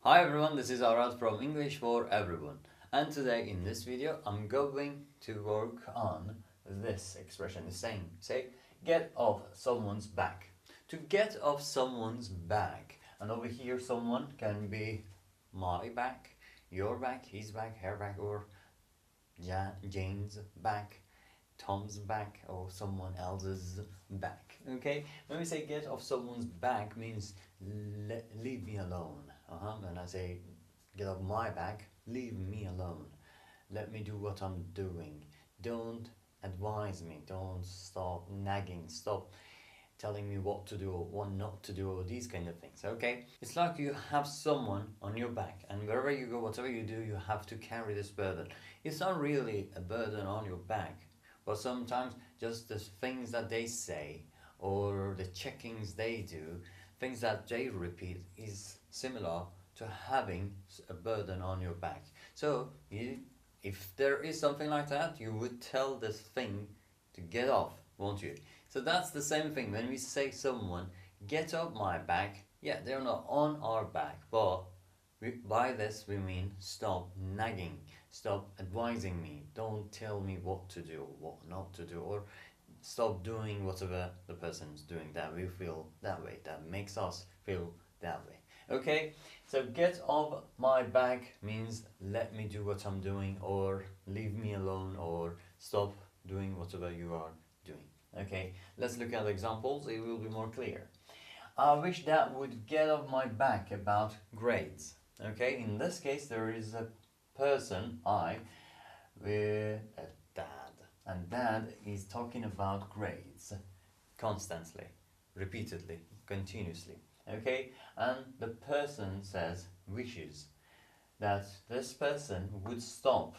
Hi everyone, this is Arad from English for Everyone, and today in this video I'm going to work on this expression, the same. Say, get off someone's back. To get off someone's back, and over here someone can be my back, your back, his back, her back, or Jane's back, Tom's back, or someone else's back. Okay, when we say get off someone's back means leave me alone. When I say get off my back, leave me alone. Let me do what I'm doing. Don't advise me. Don't stop nagging. Stop telling me what to do or what not to do or these kind of things. Okay, it's like you have someone on your back, and wherever you go, whatever you do, you have to carry this burden. It's not really a burden on your back, but sometimes just the things that they say or the checkings they do, things that they repeat, is similar to having a burden on your back. So if there is something like that, you would tell this thing to get off, won't you? So that's the same thing when we say someone get off my back. Yeah, they're not on our back, but by this we mean stop nagging, stop advising me, don't tell me what to do or what not to do, or stop doing whatever the person's doing that we feel that way, that makes us feel that way. Okay, so get off my back means let me do what I'm doing, or leave me alone, or stop doing whatever you are doing. Okay, let's look at examples, it will be more clear. I wish Dad would get off my back about grades. Okay, in this case there is a person, I, with a dad, and Dad is talking about grades constantly, repeatedly, continuously. Okay, and the person wishes that this person would stop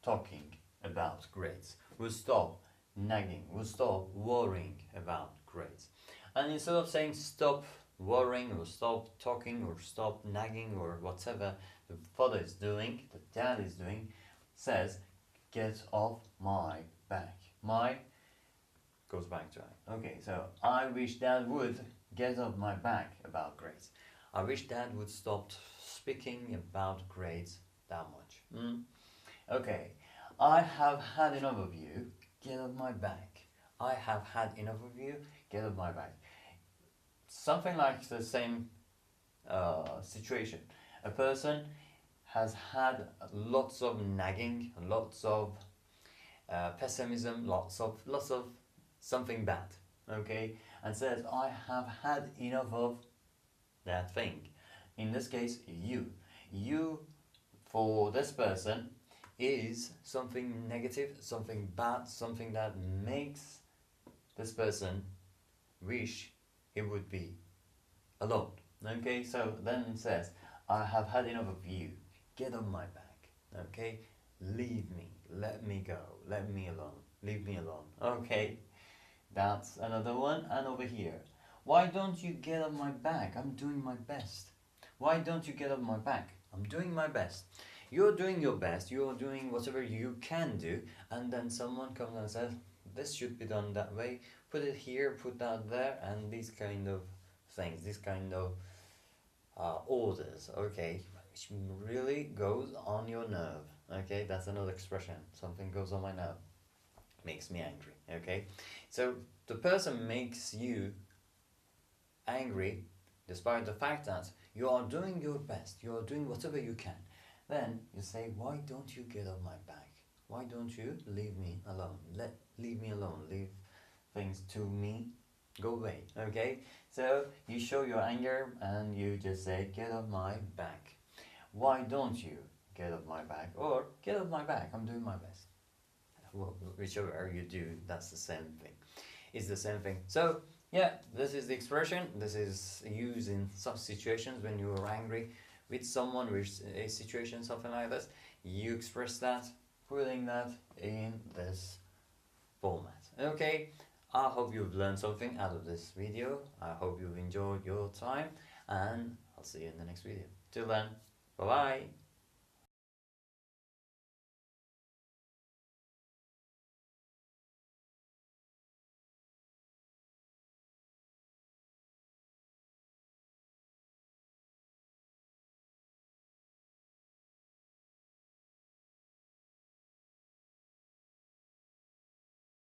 talking about grades, would stop nagging, would stop worrying about grades. And instead of saying stop worrying or stop talking or stop nagging or whatever the father is doing, the dad is doing, says get off my back. My goes back to I. Okay, so I wish Dad would get off my back about grades. I wish Dad would stop speaking about grades that much. Okay, I have had enough of you. Get off my back. I have had enough of you. Get off my back. Something like the same situation. A person has had lots of nagging, lots of pessimism, lots of something bad, okay, and says I have had enough of that thing. In this case, you for this person is something negative, something bad, something that makes this person wish he would be alone. Okay, so then it says I have had enough of you. Get on my back. Okay, leave me, let me go, let me alone, leave me alone. Okay, that's another one. And over here, why don't you get on my back? I'm doing my best. Why don't you get on my back? I'm doing my best. You're doing your best, you're doing whatever you can do, and then someone comes and says this should be done that way, put it here, put that there, and these kind of things, these kind of orders, okay, which really goes on your nerve. Okay, that's another expression, something goes on my nerve, makes me angry. Okay, so the person makes you angry despite the fact that you are doing your best, you are doing whatever you can. Then you say, why don't you get off my back? Why don't you leave me alone? Leave me alone, leave things to me, go away. Okay, so you show your anger and you just say get off my back. Why don't you get off my back? Or get off my back, I'm doing my best. Whichever you do, that's the same thing. It's the same thing. So yeah, this is the expression. This is used in some situations when you are angry with someone, with a situation, something like this. You express that, putting that in this format. Okay, I hope you've learned something out of this video. I hope you've enjoyed your time, and I'll see you in the next video. Till then, bye bye.